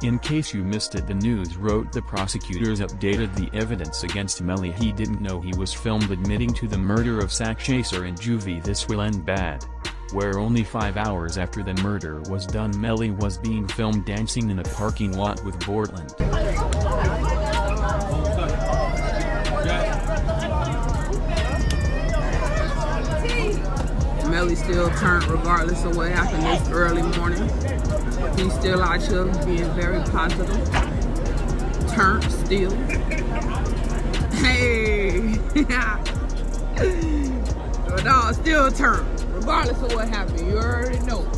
In case you missed it, the news wrote the prosecutors updated the evidence against Melly. He didn't know he was filmed admitting to the murder of Sakchaser and Juvy. This will end bad. Where only 5 hours after the murder was done, Melly was being filmed dancing in a parking lot with Portland. Melly still turned regardless of what happened this early morning. He's still out here being very positive. Turned still. Hey! No, still turned. Regardless of what happened, you already know.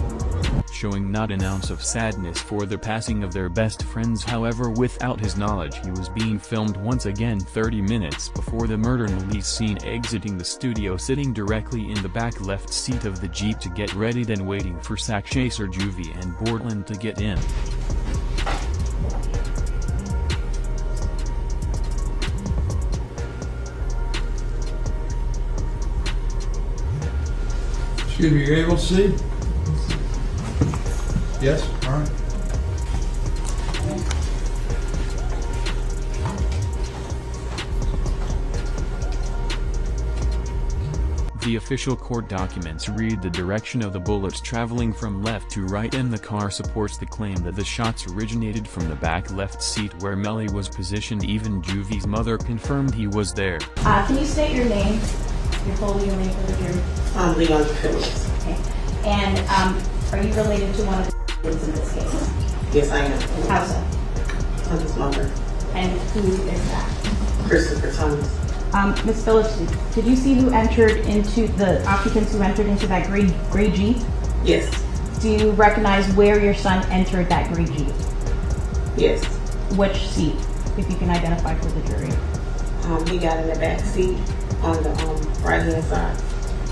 Showing not an ounce of sadness for the passing of their best friends. However, without his knowledge, he was being filmed once again 30 minutes before the murder. Melly's seen exiting the studio, sitting directly in the back left seat of the Jeep to get ready, then waiting for Sakchaser, Juvy and Portland to get in. Excuse me, you're able to see? Yes? All right. The official court documents read the direction of the bullets traveling from left to right, and the car supports the claim that the shots originated from the back left seat where Melly was positioned. Even Juvy's mother confirmed he was there. Can you state your name? Your full legal name for the jury? Leon Phillips. Okay. And are you related to one of the kids in this case? Yes, I am. How so? I'm his mother. And who is that? Christopher Thomas. Ms. Phillips, did you see who entered into the occupants who entered into that gray Jeep? Yes. Do you recognize where your son entered that gray Jeep? Yes. Which seat, if you can identify for the jury? He got in the back seat on the right-hand side.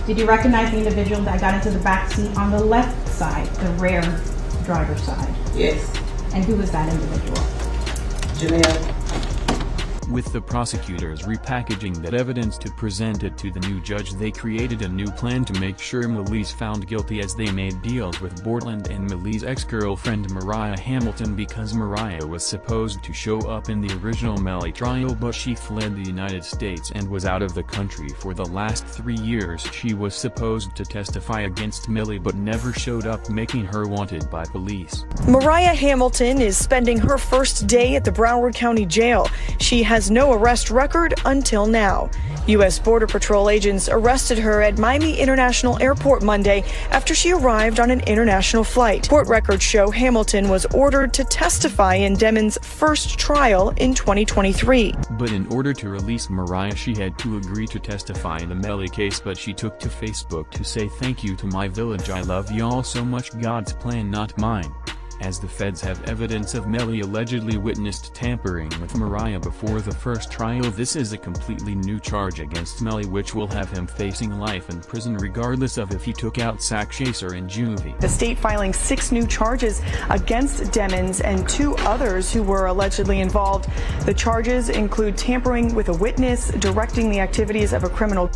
Did you recognize the individual that got into the back seat on the left side, the rear driver's side? Yes. And who was that individual? Janelle. With the prosecutors repackaging that evidence to present it to the new judge, they created a new plan to make sure Melly's found guilty, as they made deals with Portland and Melly's ex-girlfriend Mariah Hamilton, because Mariah was supposed to show up in the original Melly trial, but she fled the United States and was out of the country for the last 3 years. She was supposed to testify against Melly but never showed up, making her wanted by police. Mariah Hamilton is spending her first day at the Broward County Jail. She has no arrest record until now. U.S. Border Patrol agents arrested her at Miami International Airport Monday after she arrived on an international flight. Court records show Hamilton was ordered to testify in Demon's first trial in 2023. But in order to release Mariah, she had to agree to testify in the Melly case, but she took to Facebook to say, "Thank you to my village, I love y'all so much, God's plan not mine." As the feds have evidence of Melly allegedly witnessed tampering with Mariah before the first trial. This is a completely new charge against Melly, which will have him facing life in prison regardless of if he took out Sakchaser and Juvy. The state filing 6 new charges against Demons and 2 others who were allegedly involved. The charges include tampering with a witness, directing the activities of a criminal,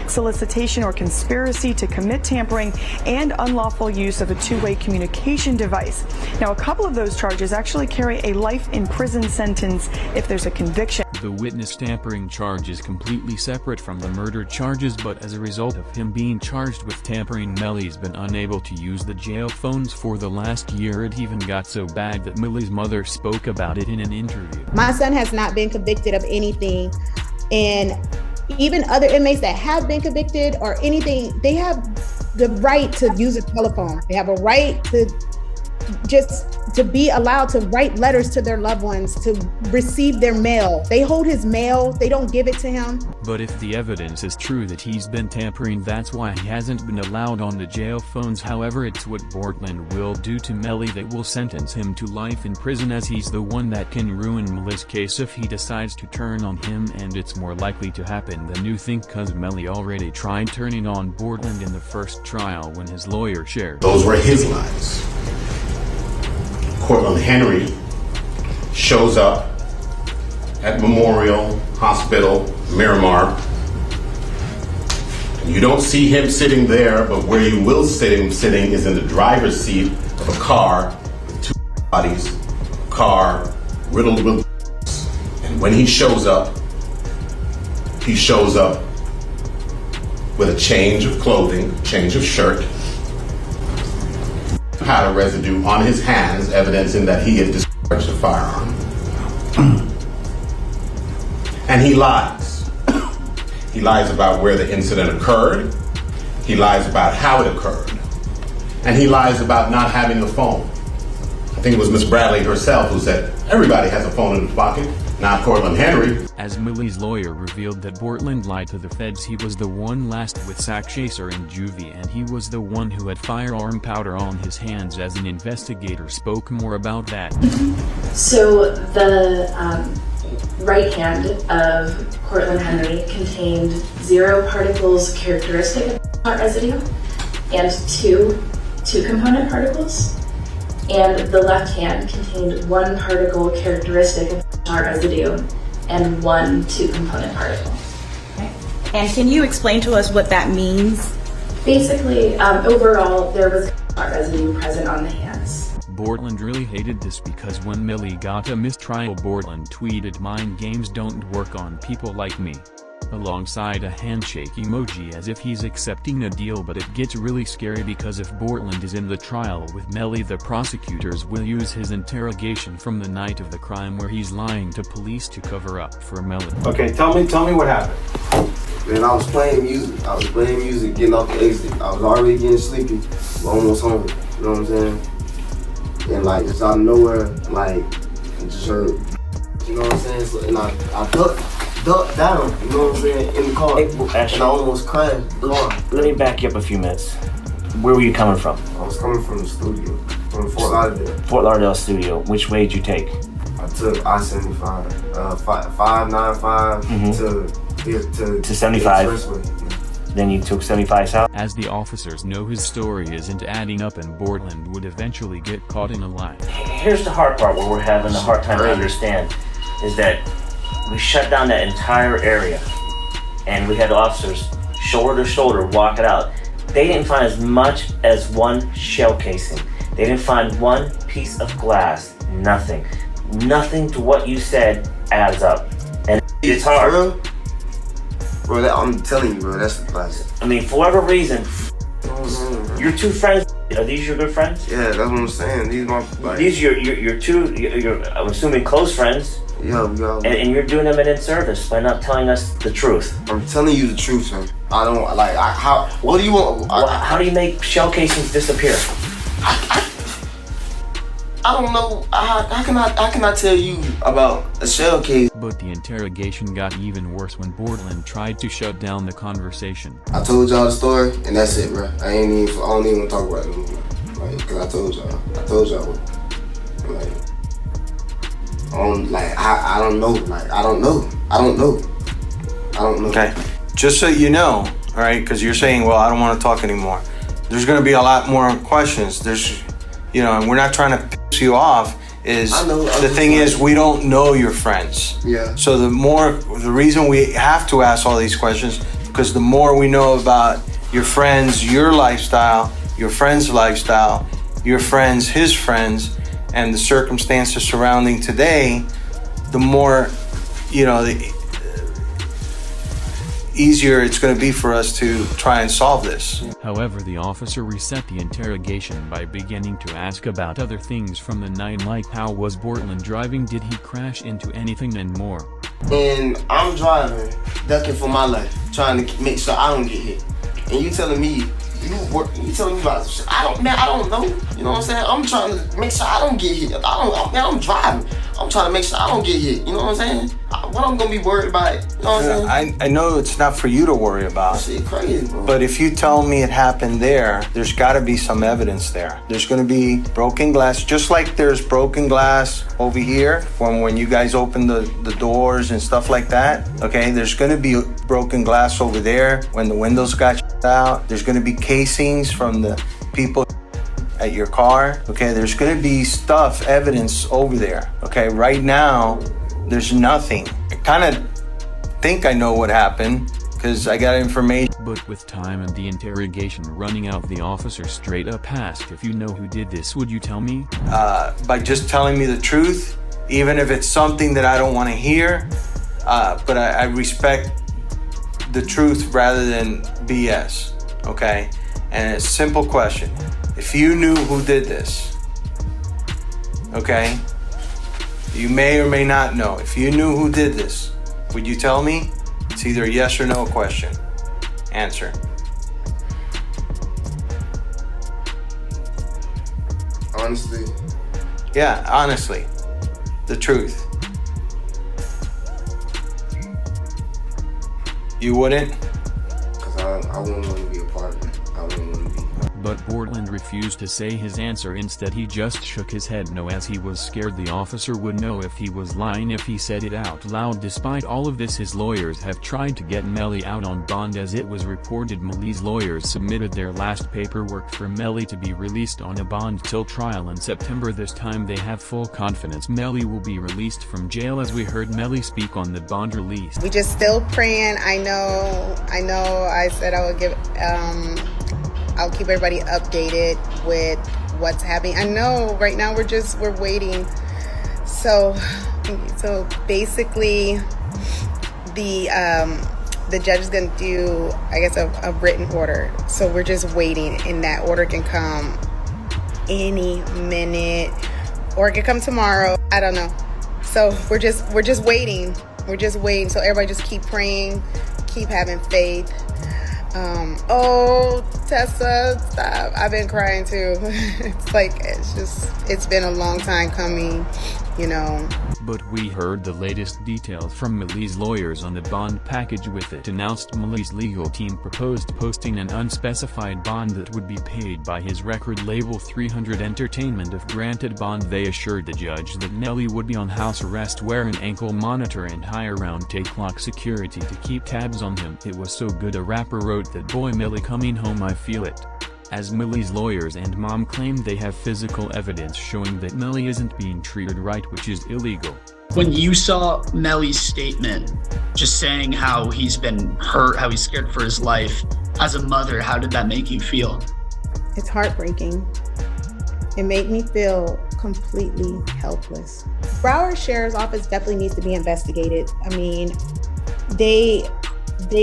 solicitation or conspiracy to commit tampering, and unlawful use of a two-way communication device. Now, a couple of those charges actually carry a life in prison sentence if there's a conviction. The witness tampering charge is completely separate from the murder charges, but as a result of him being charged with tampering, Melly's been unable to use the jail phones for the last year. It even got so bad that Melly's mother spoke about it in an interview. My son has not been convicted of anything, and even other inmates that have been convicted or anything, they have the right to use a telephone. They have a right to be allowed to write letters to their loved ones, to receive their mail. They hold his mail, they don't give it to him. But if the evidence is true that he's been tampering, that's why he hasn't been allowed on the jail phones. However, it's what Portland will do to Melly that will sentence him to life in prison, as he's the one that can ruin Melly's case if he decides to turn on him, and it's more likely to happen than you think, cause Melly already tried turning on Portland in the first trial when his lawyer shared. Those were his lies. Cortland Henry shows up at Memorial Hospital, Miramar. You don't see him sitting there, but where you will see him sitting is in the driver's seat of a car with 2 bodies, car riddled with, and when he shows up with a change of clothing, change of shirt, powder residue on his hands, evidencing that he had discharged a firearm. And he lies. He lies about where the incident occurred. He lies about how it occurred. And he lies about not having a phone. I think it was Miss Bradley herself who said, everybody has a phone in his pocket, not Cortland Henry. As Melly's lawyer revealed that Bortland lied to the feds, he was the one last with Sakchaser and Juvy, and he was the one who had firearm powder on his hands. As an investigator spoke more about that. So the right hand of Cortland Henry contained 0 particles characteristic of hot residue and two component particles. And the left hand contained 1 particle characteristic of hot residue and 1 2-component particle. Okay. And can you explain to us what that means? Basically, overall, there was hot residue present on the hands. Bortland really hated this because when Melly got a mistrial, Bortland tweeted, "Mind games don't work on people like me," alongside a handshake emoji as if he's accepting a deal. But it gets really scary because if Bortland is in the trial with Melly, the prosecutors will use his interrogation from the night of the crime where he's lying to police to cover up for Melly. Okay, tell me what happened. Man, I was playing music, getting off the exit. I was already getting sleepy, almost home, you know what I'm saying? And like, just out of nowhere, like, I just heard, you know what I'm saying? So, and I ducked down, you know what I'm saying, in the car, and I almost crashed the car. Let me back you up a few minutes. Where were you coming from? I was coming from the studio, from Fort Lauderdale. Fort Lauderdale studio. Which way did you take? I took I-75, 595 to 75. Expressway. Then you took 75 south? As the officers know, his story isn't adding up and Bortland would eventually get caught in a lie. Here's the hard part where we're having a hard time to understand, is that we shut down that entire area and we had officers shoulder to shoulder walk it out. They didn't find as much as 1 shell casing. They didn't find 1 piece of glass. Nothing. Nothing to what you said adds up. And it's hard. Bro, I'm telling you, bro, that's the classic. I mean, for whatever reason, your 2 friends, are these your good friends? Yeah, that's what I'm saying. These my like, these your 2, I'm assuming close friends. Yeah. And you're doing them an inservice by not telling us the truth. I'm telling you the truth, man. I don't like. What do you want? How do you make shell casings disappear? I don't know. How can I tell you about a shell case? But the interrogation got even worse when Bortland tried to shut down the conversation. I told y'all the story, and that's it, bro. I don't even want to talk about it anymore. Like, cause I told y'all. Like, I don't know. Like, I don't know. Okay, just so you know, all right, because you're saying, well, I don't want to talk anymore. There's going to be a lot more questions. There's, you know, and we're not trying to piss you off. The thing is, we don't know your friends. Yeah. So the reason we have to ask all these questions, because the more we know about your friends, your lifestyle, your friend's lifestyle, your friends, his friends, and the circumstances surrounding today, the more, you know, the easier it's going to be for us to try and solve this. However, the officer reset the interrogation by beginning to ask about other things from the night, like how was Bortland driving, did he crash into anything, and more. And I'm driving, ducking for my life, trying to make sure I don't get hit. And you telling me you telling me about shit. I don't know. You know what I'm saying? I'm trying to make sure I don't get hit. I'm driving. I'm trying to make sure I don't get hit. You know what I'm saying? What I'm gonna be worried about? You know what I'm saying? I know it's not for you to worry about. Shit crazy, bro. But if you tell me it happened there's got to be some evidence there. There's going to be broken glass, just like there's broken glass over here when you guys open the doors and stuff like that. Okay, there's going to be broken glass over there when the windows got shut out. There's going to be casings from the people at your car. Okay, there's going to be evidence over there. Okay, right now there's nothing. I kind of think I know what happened, because I got information. But with time and the interrogation running out, the officer straight up asked, if you know who did this, would you tell me? By just telling me the truth, even if it's something that I don't want to hear, but I respect the truth rather than BS, okay? And it's a simple question. If you knew who did this, okay? You may or may not know. If you knew who did this, would you tell me? It's either a yes or no question. Answer. Honestly. Yeah, honestly. The truth. You wouldn't? Because I wouldn't want to be a part of it. I wouldn't want to be. But Borland refused to say his answer. Instead, he just shook his head no, as he was scared the officer would know if he was lying if he said it out loud. Despite all of this, his lawyers have tried to get Melly out on bond. As it was reported, Melly's lawyers submitted their last paperwork for Melly to be released on a bond till trial in September. This time they have full confidence Melly will be released from jail, as we heard Melly speak on the bond release. We just still praying. I know I said I would give I'll keep everybody updated with what's happening. I know right now we're waiting. So basically the judge is going to do, I guess, a written order. So we're just waiting, and that order can come any minute, or it could come tomorrow. I don't know. So we're just waiting. We're just waiting. So everybody just keep praying, keep having faith. Oh, Tessa, stop. I've been crying too. It's been a long time coming, you know. But we heard the latest details from Melly's lawyers on the bond package. With it announced, Melly's legal team proposed posting an unspecified bond that would be paid by his record label 300 Entertainment. If granted bond, they assured the judge that Melly would be on house arrest, wear an ankle monitor and hire round-the-clock security to keep tabs on him. It was so good, a rapper wrote that, boy Melly coming home I feel it. As Melly's lawyers and mom claim they have physical evidence showing that Melly isn't being treated right, which is illegal. When you saw Melly's statement, just saying how he's been hurt, how he's scared for his life, as a mother, how did that make you feel? It's heartbreaking. It made me feel completely helpless. Broward Sheriff's Office definitely needs to be investigated. I mean, they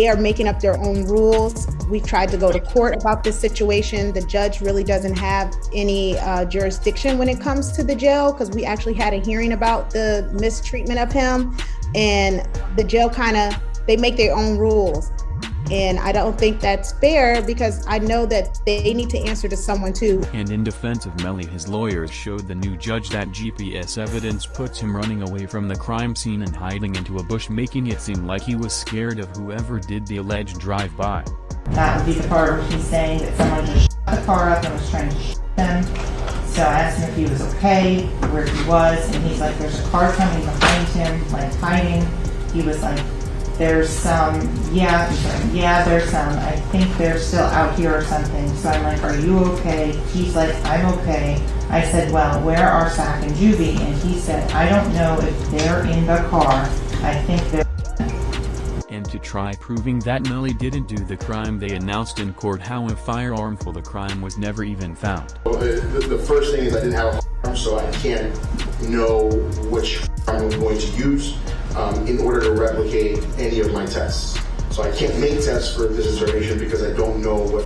are making up their own rules. We tried to go to court about this situation. The judge really doesn't have any jurisdiction when it comes to the jail, because we actually had a hearing about the mistreatment of him, and the jail they make their own rules. And I don't think that's fair, because I know that they need to answer to someone too. And in defense of Melly, his lawyers showed the new judge that GPS evidence puts him running away from the crime scene and hiding into a bush, making it seem like he was scared of whoever did the alleged drive-by. That would be the part where he's saying that someone just shut the car up and was trying to shoot them. So I asked him if he was okay, where he was, and he's like, there's a car coming behind him, like hiding. He was like, there's some, yeah, there's some, I think they're still out here or something. So I'm like, are you okay? He's like, I'm okay. I said, well, where are Sac and Juvy? And he said, I don't know if they're in the car. I think they're... And to try proving that Melly didn't do the crime, they announced in court how a firearm for the crime was never even found. Well, the first thing is I didn't have a firearm, so I can't know which firearm I'm going to use in order to replicate any of my tests. So I can't make tests for this information because I don't know what